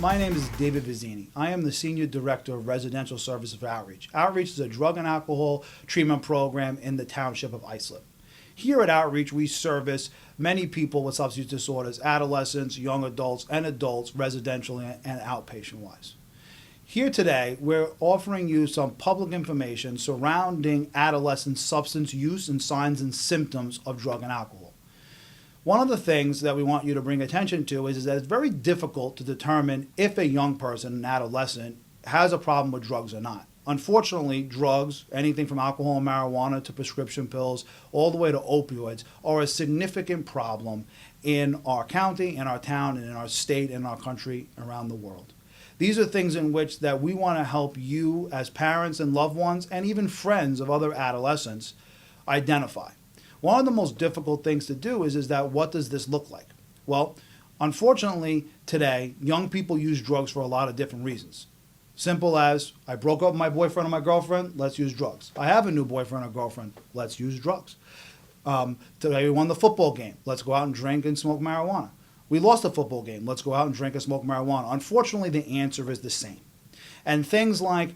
My name is David Vizzini. I am the Senior Director of Residential Services for Outreach. Outreach is a drug and alcohol treatment program in the township of Islip. Here at Outreach, we service many people with substance use disorders, adolescents, young adults, and adults, residentially and outpatient-wise. Here today, we're offering you some public information surrounding adolescent substance use and signs and symptoms of drug and alcohol. One of the things that we want you to bring attention to is that it's very difficult to determine if a young person, an adolescent, has a problem with drugs or not. Unfortunately, drugs, anything from alcohol and marijuana to prescription pills, all the way to opioids, are a significant problem in our county, in our town, and in our state, and our country, around the world. These are things in which that we want to help you as parents and loved ones, and even friends of other adolescents, identify. One of the most difficult things to do is that what does this look like? Well, unfortunately, today, young people use drugs for a lot of different reasons. Simple as, I broke up with my boyfriend or my girlfriend, let's use drugs. I have a new boyfriend or girlfriend, let's use drugs. Today we won the football game, let's go out and drink and smoke marijuana. We lost the football game, let's go out and drink and smoke marijuana. Unfortunately, the answer is the same. And things like,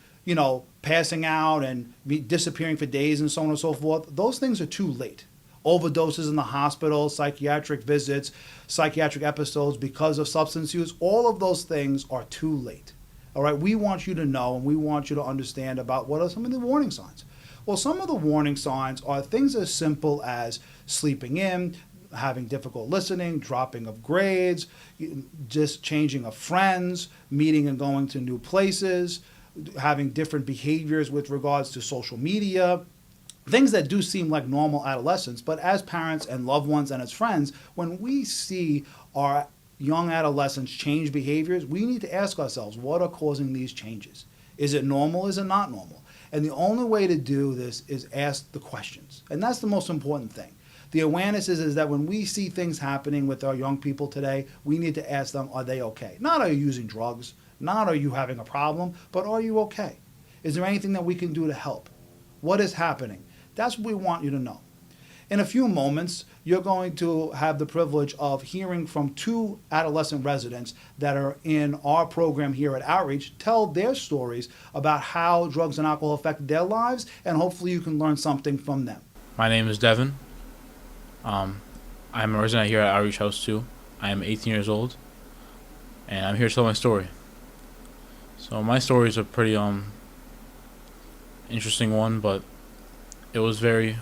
passing out and disappearing for days and so on and so forth, those things are too late. Overdoses in the hospital, psychiatric visits, psychiatric episodes because of substance use, all of those things are too late. All right, we want you to know and we want you to understand about what are some of the warning signs. Well, some of the warning signs are things as simple as sleeping in, having difficult listening, dropping of grades, just changing of friends, meeting and going to new places, having different behaviors with regards to social media, things that do seem like normal adolescence, but as parents and loved ones and as friends, when we see our young adolescents change behaviors, we need to ask ourselves, what are causing these changes? Is it normal? Is it not normal? And the only way to do this is ask the questions. And that's the most important thing. The awareness is that when we see things happening with our young people today, we need to ask them, are they okay? Not are you using drugs, not are you having a problem, but are you okay? Is there anything that we can do to help? What is happening? That's what we want you to know. In a few moments, you're going to have the privilege of hearing from two adolescent residents that are in our program here at Outreach tell their stories about how drugs and alcohol affected their lives, and hopefully you can learn something from them. My name is Devin. I'm a resident here at Outreach House 2. I am 18 years old, and I'm here to tell my story. So my story is a pretty interesting one, but it was very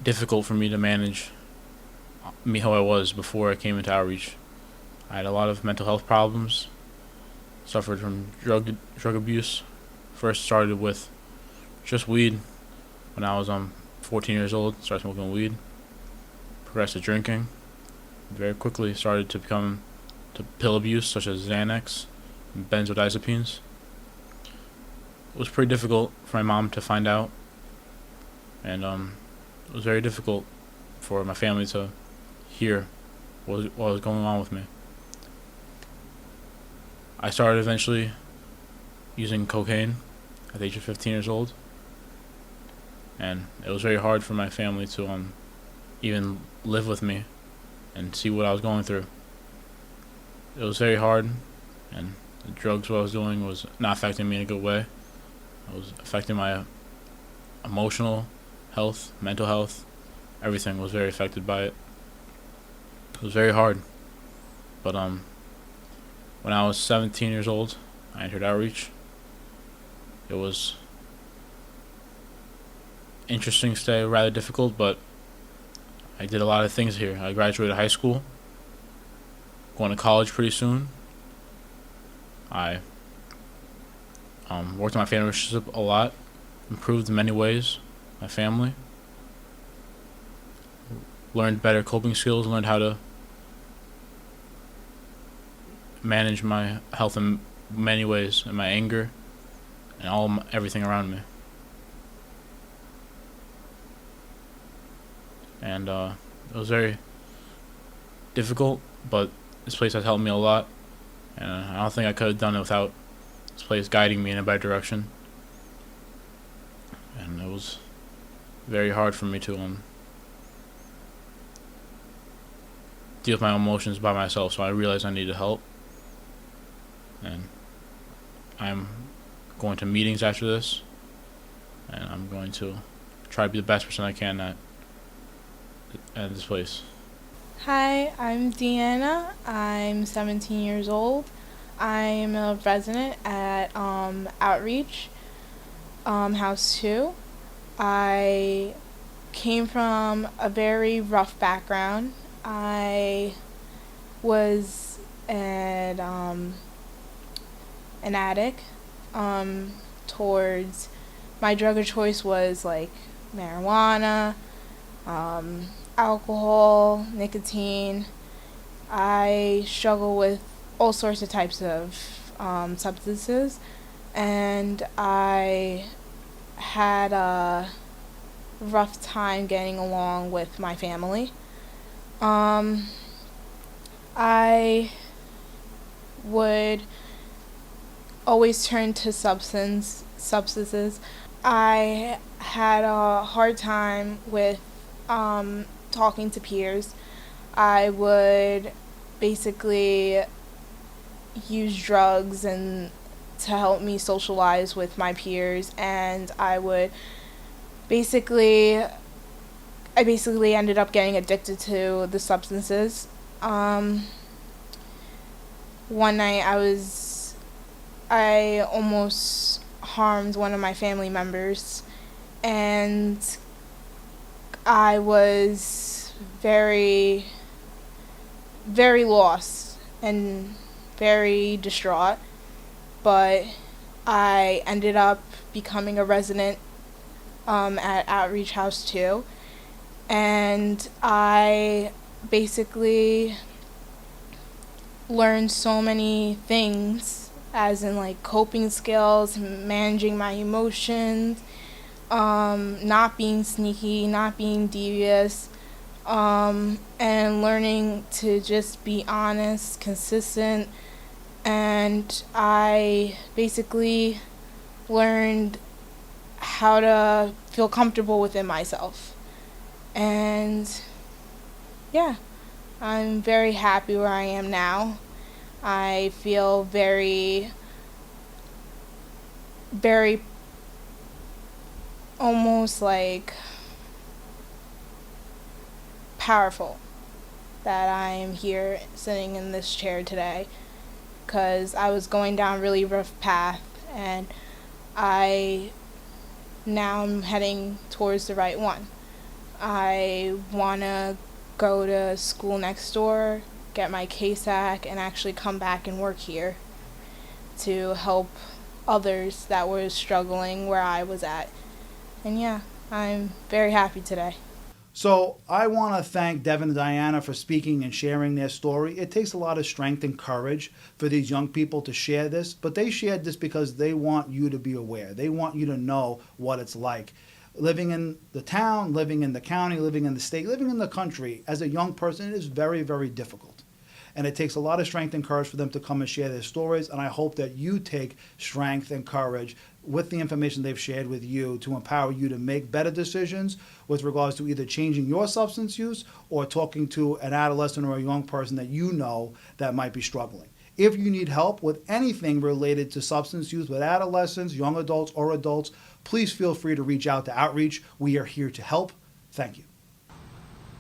difficult for me to manage how I was before I came into Outreach. I had a lot of mental health problems, suffered from drug abuse. First started with just weed when I was 14 years old, started smoking weed, progressed to drinking, very quickly started to become to pill abuse such as Xanax and benzodiazepines. It was pretty difficult for my mom to find out, and it was very difficult for my family to hear what was going on with me. I started eventually using cocaine at the age of 15 years old, and it was very hard for my family to even live with me and see what I was going through. It was very hard, and the drugs what I was doing was not affecting me in a good way. It was affecting my emotional health, mental health, everything was very affected by it. It was very hard. But when I was 17 years old, I entered Outreach. It was interesting stay, rather difficult, but I did a lot of things here. I graduated high school, going to college pretty soon. I worked on my family relationship a lot, improved in many ways, my family. Learned better coping skills, learned how to manage my health in many ways, and my anger, and everything around me. And it was very difficult, but this place has helped me a lot, and I don't think I could have done it without this place guiding me in a better direction. And it was very hard for me to deal with my emotions by myself, so I realized I needed help. and I'm going to meetings after this, and I'm going to try to be the best person I can at this place. Hi, I'm Deanna. I'm 17 years old. I'm a resident at Outreach, House 2. I came from a very rough background. I was an addict towards, my drug of choice was like marijuana, alcohol, nicotine. I struggle with all sorts of types of substances, and I had a rough time getting along with my family. I would always turn to substances. I had a hard time with talking to peers. I would basically use drugs and to help me socialize with my peers, and I basically ended up getting addicted to the substances. One night I almost harmed one of my family members, and I was very, very lost and very distraught, but I ended up becoming a resident at Outreach House 2, and I basically learned so many things, as in like coping skills, managing my emotions, not being sneaky, not being devious, and learning to just be honest, consistent. And I basically learned how to feel comfortable within myself. And yeah, I'm very happy where I am now. I feel very, very almost like powerful that I am here sitting in this chair today, because I was going down a really rough path, and now I'm heading towards the right one. I want to go to school next door, get my KSAC, and actually come back and work here to help others that were struggling where I was at. And yeah, I'm very happy today. So I want to thank Devin and Diana for speaking and sharing their story. It takes a lot of strength and courage for these young people to share this, but they shared this because they want you to be aware. They want you to know what it's like. Living in the town, living in the county, living in the state, living in the country, as a young person, it is very, very difficult. And it takes a lot of strength and courage for them to come and share their stories, and I hope that you take strength and courage with the information they've shared with you to empower you to make better decisions with regards to either changing your substance use or talking to an adolescent or a young person that you know that might be struggling. If you need help with anything related to substance use with adolescents, young adults, or adults, please feel free to reach out to Outreach. We are here to help. Thank you.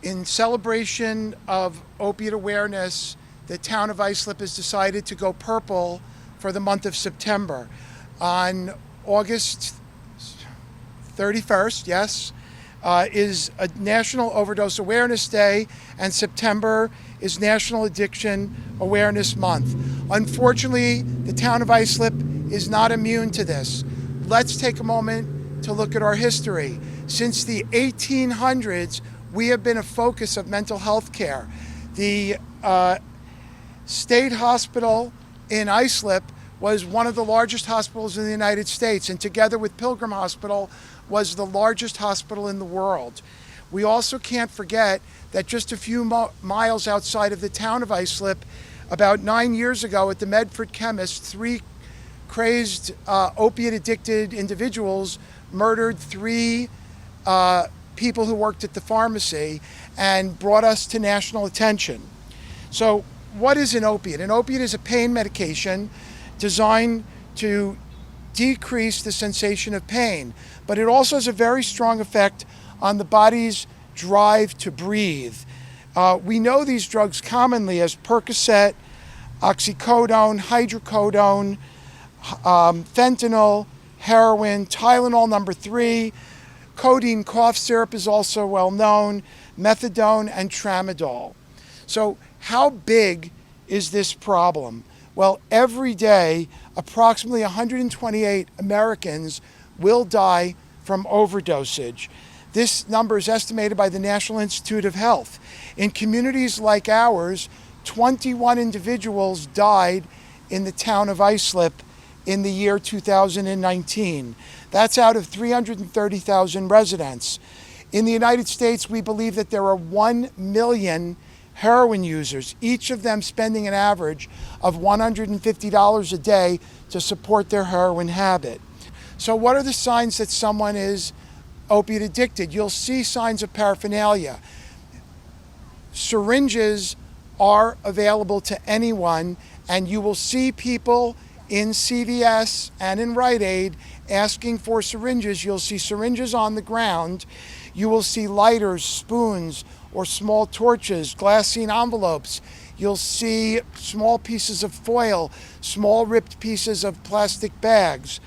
In celebration of opiate awareness, the town of Islip has decided to go purple for the month of September. On August 31st, yes, is a National Overdose Awareness Day, and September is National Addiction Awareness Month. Unfortunately, the town of Islip is not immune to this. Let's take a moment to look at our history. Since the 1800s, we have been a focus of mental health care. The state hospital in Islip was one of the largest hospitals in the United States, and together with Pilgrim Hospital was the largest hospital in the world. We also can't forget that just a few miles outside of the town of Islip, about 9 years ago at the Medford Chemist, 3 crazed opiate-addicted individuals murdered 3 people who worked at the pharmacy and brought us to national attention. So what is an opiate? An opiate is a pain medication designed to decrease the sensation of pain, but it also has a very strong effect on the body's drive to breathe. We know these drugs commonly as Percocet, oxycodone, hydrocodone, fentanyl, heroin, Tylenol number 3, codeine cough syrup is also well known, methadone, and tramadol. So how big is this problem? Well, every day, approximately 128 Americans will die from overdosage. This number is estimated by the National Institute of Health. In communities like ours, 21 individuals died in the town of Islip in the year 2019. That's out of 330,000 residents. In the United States, we believe that there are 1 million heroin users, each of them spending an average of $150 a day to support their heroin habit. So what are the signs that someone is opiate addicted? You'll see signs of paraphernalia. Syringes are available to anyone, and you will see people in CVS and in Rite Aid asking for syringes. You'll see syringes on the ground. You will see lighters, spoons, or small torches, glassine envelopes. You'll see small pieces of foil, small ripped pieces of plastic bags.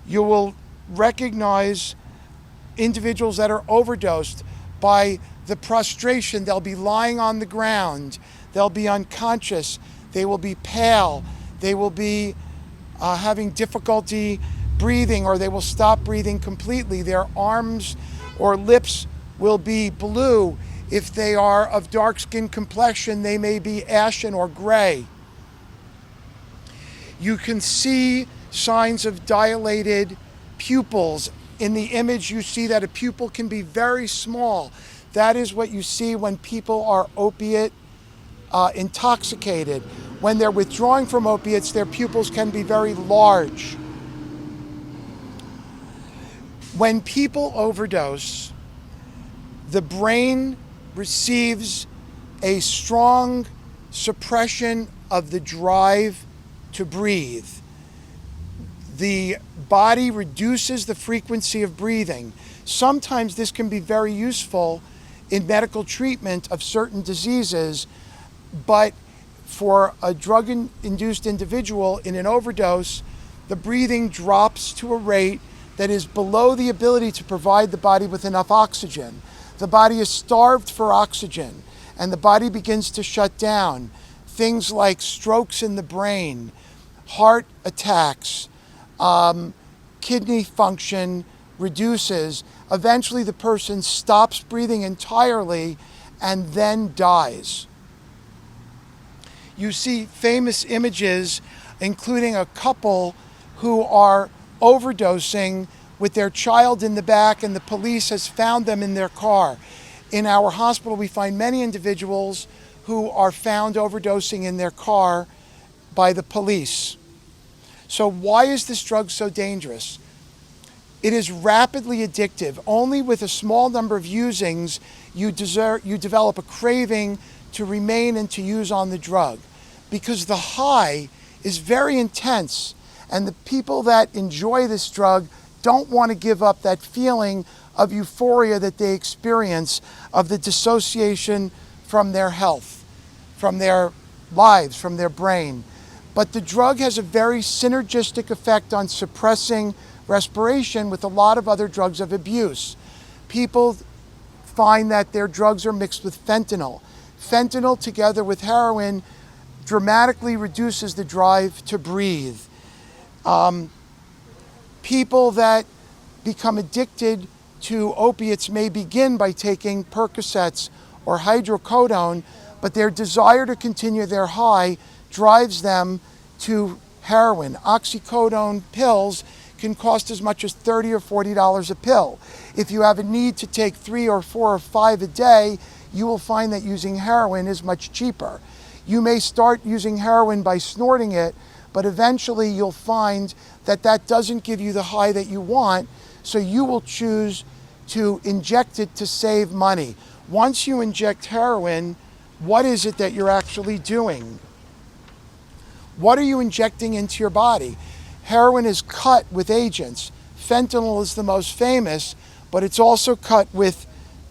You will recognize individuals that are overdosed by the prostration. They'll be lying on the ground. They'll be unconscious. They will be pale. They will be having difficulty breathing, or they will stop breathing completely. Their arms or lips will be blue. If they are of dark skin complexion, they may be ashen or gray. You can see signs of dilated pupils. In the image, you see that a pupil can be very small. That is what you see when people are opiate intoxicated. When they're withdrawing from opiates, their pupils can be very large. When people overdose, the brain receives a strong suppression of the drive to breathe. The body reduces the frequency of breathing. Sometimes this can be very useful in medical treatment of certain diseases, but for a drug-induced individual in an overdose, the breathing drops to a rate that is below the ability to provide the body with enough oxygen. The body is starved for oxygen, and the body begins to shut down. Things like strokes in the brain, heart attacks, kidney function reduces. Eventually, the person stops breathing entirely and then dies. You see famous images, including a couple who are overdosing with their child in the back, and the police has found them in their car. In our hospital, we find many individuals who are found overdosing in their car by the police. So why is this drug so dangerous? It is rapidly addictive. Only with a small number of usings you develop a craving to remain and to use on the drug, because the high is very intense, and the people that enjoy this drug don't want to give up that feeling of euphoria that they experience, of the dissociation from their health, from their lives, from their brain. But the drug has a very synergistic effect on suppressing respiration with a lot of other drugs of abuse. People find that their drugs are mixed with fentanyl. Fentanyl, together with heroin, dramatically reduces the drive to breathe. People that become addicted to opiates may begin by taking Percocets or hydrocodone, but their desire to continue their high drives them to heroin. Oxycodone pills can cost as much as $30 or $40 a pill. If you have a need to take 3 or 4 or 5 a day, you will find that using heroin is much cheaper. You may start using heroin by snorting it, but eventually you'll find that that doesn't give you the high that you want, so you will choose to inject it to save money. Once you inject heroin, what is it that you're actually doing? What are you injecting into your body? Heroin is cut with agents. Fentanyl is the most famous, but it's also cut with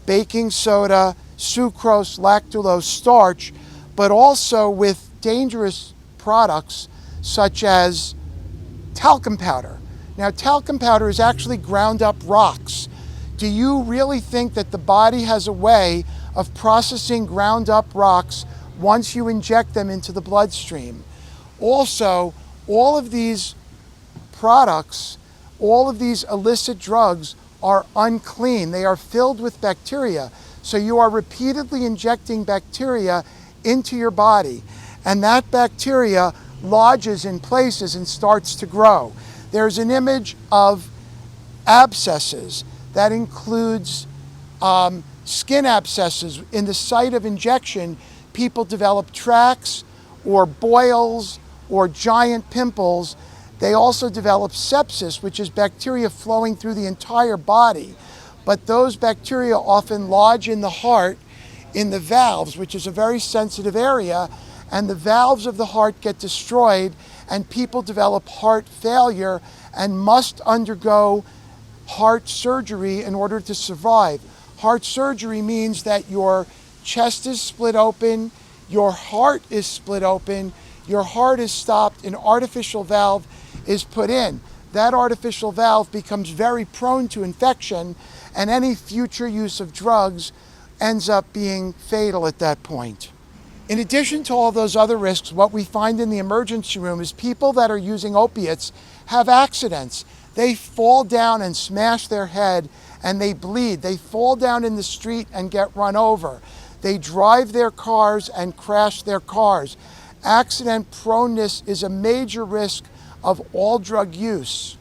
baking soda, sucrose, lactulose, starch, but also with dangerous products such as talcum powder. Now, talcum powder is actually ground up rocks. Do you really think that the body has a way of processing ground up rocks once you inject them into the bloodstream? Also, all of these products, all of these illicit drugs are unclean. They are filled with bacteria. So you are repeatedly injecting bacteria into your body, and that bacteria lodges in places and starts to grow. There's an image of abscesses that includes skin abscesses. In the site of injection, people develop tracts or boils or giant pimples. They also develop sepsis, which is bacteria flowing through the entire body. But those bacteria often lodge in the heart, in the valves, which is a very sensitive area, and the valves of the heart get destroyed, and people develop heart failure and must undergo heart surgery in order to survive. Heart surgery means that your chest is split open, your heart is split open, your heart is stopped, an artificial valve is put in. That artificial valve becomes very prone to infection, and any future use of drugs ends up being fatal at that point. In addition to all those other risks, what we find in the emergency room is people that are using opiates have accidents. They fall down and smash their head and they bleed. They fall down in the street and get run over. They drive their cars and crash their cars. Accident proneness is a major risk of all drug use.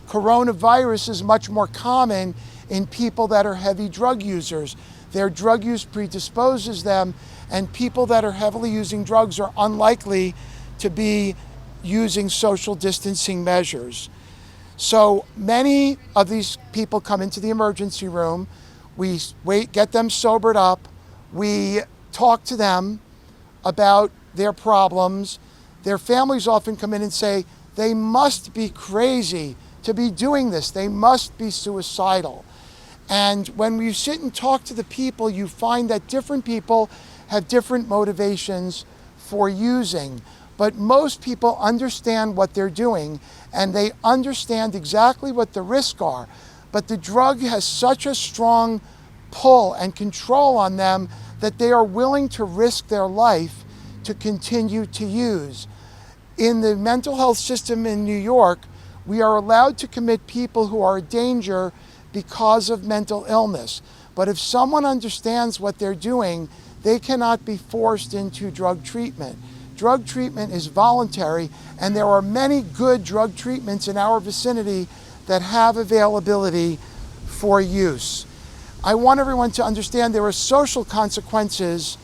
Coronavirus is much more common in people that are heavy drug users. Their drug use predisposes them, and people that are heavily using drugs are unlikely to be using social distancing measures. So many of these people come into the emergency room. We get them sobered up. We talk to them about their problems. Their families often come in and say, they must be crazy to be doing this. They must be suicidal. And when you sit and talk to the people, you find that different people have different motivations for using. But most people understand what they're doing, and they understand exactly what the risks are. But the drug has such a strong pull and control on them that they are willing to risk their life to continue to use. In the mental health system in New York, we are allowed to commit people who are a danger because of mental illness. But if someone understands what they're doing, they cannot be forced into drug treatment. Drug treatment is voluntary, and there are many good drug treatments in our vicinity that have availability for use. I want everyone to understand there are social consequences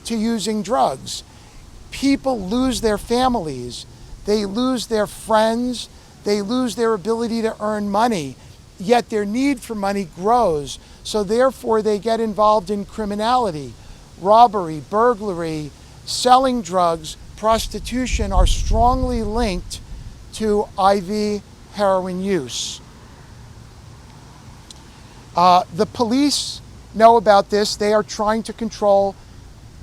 to using drugs. People lose their families, they lose their friends, they lose their ability to earn money, yet their need for money grows. So therefore they get involved in criminality. Robbery, burglary, selling drugs, prostitution are strongly linked to IV heroin use. The police know about this. They are trying to control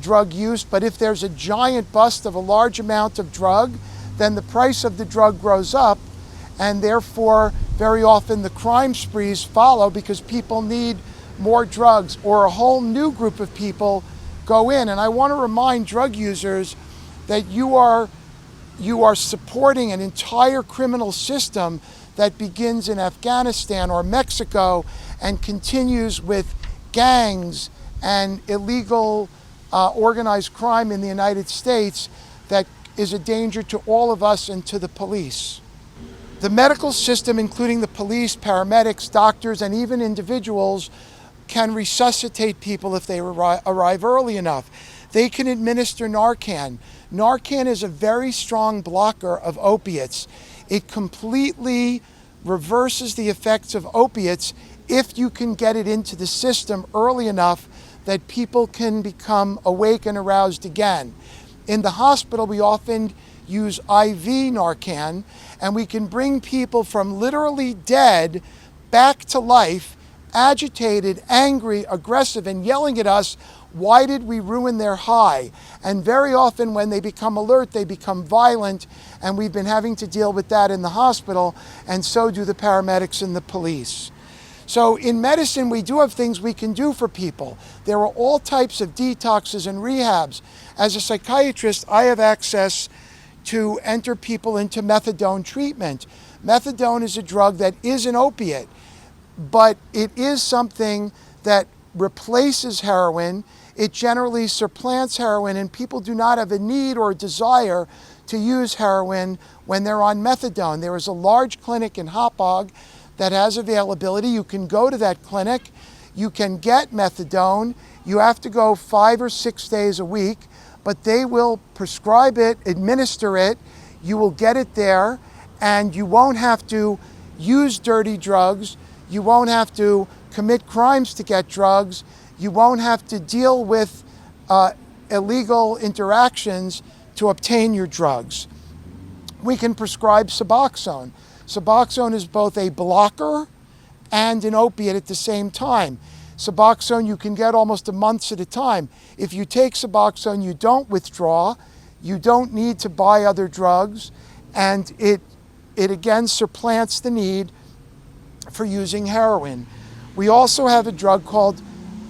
drug use, but if there's a giant bust of a large amount of drug, then the price of the drug grows up, and therefore very often the crime sprees follow because people need more drugs, or a whole new group of people go in. And I want to remind drug users that you are supporting an entire criminal system that begins in Afghanistan or Mexico and continues with gangs and illegal organized crime in the United States that is a danger to all of us and to the police. The medical system, including the police, paramedics, doctors, and even individuals, can resuscitate people if they arrive early enough. They can administer Narcan. Narcan is a very strong blocker of opiates. It completely reverses the effects of opiates if you can get it into the system early enough that people can become awake and aroused again. In the hospital, we often use IV Narcan, and we can bring people from literally dead back to life, agitated, angry, aggressive, and yelling at us, why did we ruin their high? And very often when they become alert, they become violent, and we've been having to deal with that in the hospital, and so do the paramedics and the police. So in medicine, we do have things we can do for people. There are all types of detoxes and rehabs. As a psychiatrist, I have access to enter people into methadone treatment. Methadone is a drug that is an opiate, but it is something that replaces heroin. It generally supplants heroin, and people do not have a need or a desire to use heroin when they're on methadone. There is a large clinic in Hauppauge that has availability. You can go to that clinic. You can get methadone. You have to go 5 or 6 days a week, but they will prescribe it, administer it. You will get it there, and you won't have to use dirty drugs. You won't have to commit crimes to get drugs. You won't have to deal with illegal interactions to obtain your drugs. We can prescribe Suboxone. Suboxone is both a blocker and an opiate at the same time. Suboxone you can get almost a month at a time. If you take Suboxone, you don't withdraw. You don't need to buy other drugs, and it again supplants the need for using heroin. We also have a drug called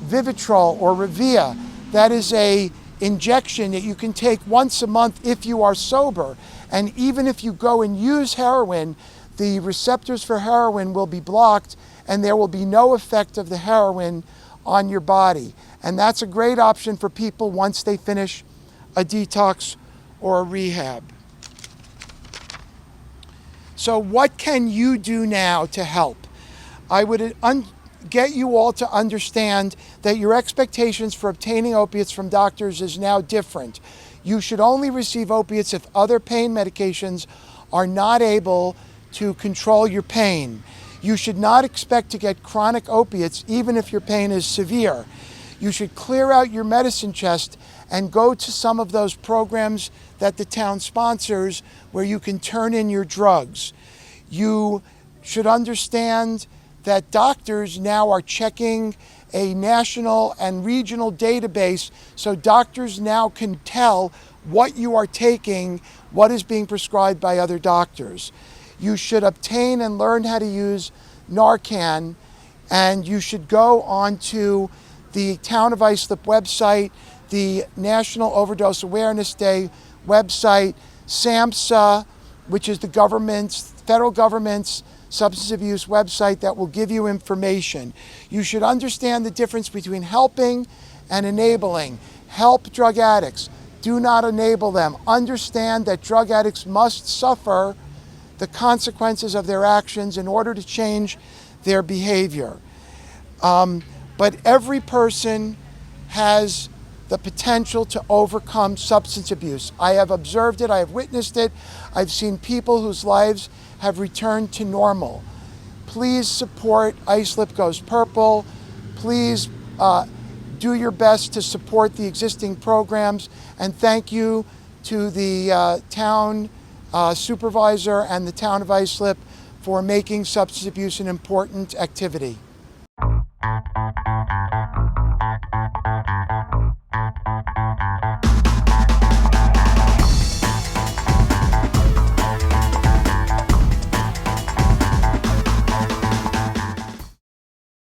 Vivitrol or Revia. That is a injection that you can take once a month if you are sober. And even if you go and use heroin, the receptors for heroin will be blocked, and there will be no effect of the heroin on your body. And that's a great option for people once they finish a detox or a rehab. So what can you do now to help? I would get you all to understand that your expectations for obtaining opiates from doctors is now different. You should only receive opiates if other pain medications are not able to control your pain. You should not expect to get chronic opiates even if your pain is severe. You should clear out your medicine chest and go to some of those programs that the town sponsors where you can turn in your drugs. You should understand that doctors now are checking a national and regional database, so doctors now can tell what you are taking, what is being prescribed by other doctors. You should obtain and learn how to use Narcan, and you should go onto the Town of Islip website, the National Overdose Awareness Day website, SAMHSA, which is the federal government's substance abuse website that will give you information. You should understand the difference between helping and enabling. Help drug addicts. Do not enable them. Understand that drug addicts must suffer the consequences of their actions in order to change their behavior. But every person has the potential to overcome substance abuse. I have observed it, I have witnessed it, I've seen people whose lives have returned to normal. Please support Islip Goes Purple. Please do your best to support the existing programs, and thank you to the town supervisor and the Town of Islip for making substance abuse an important activity.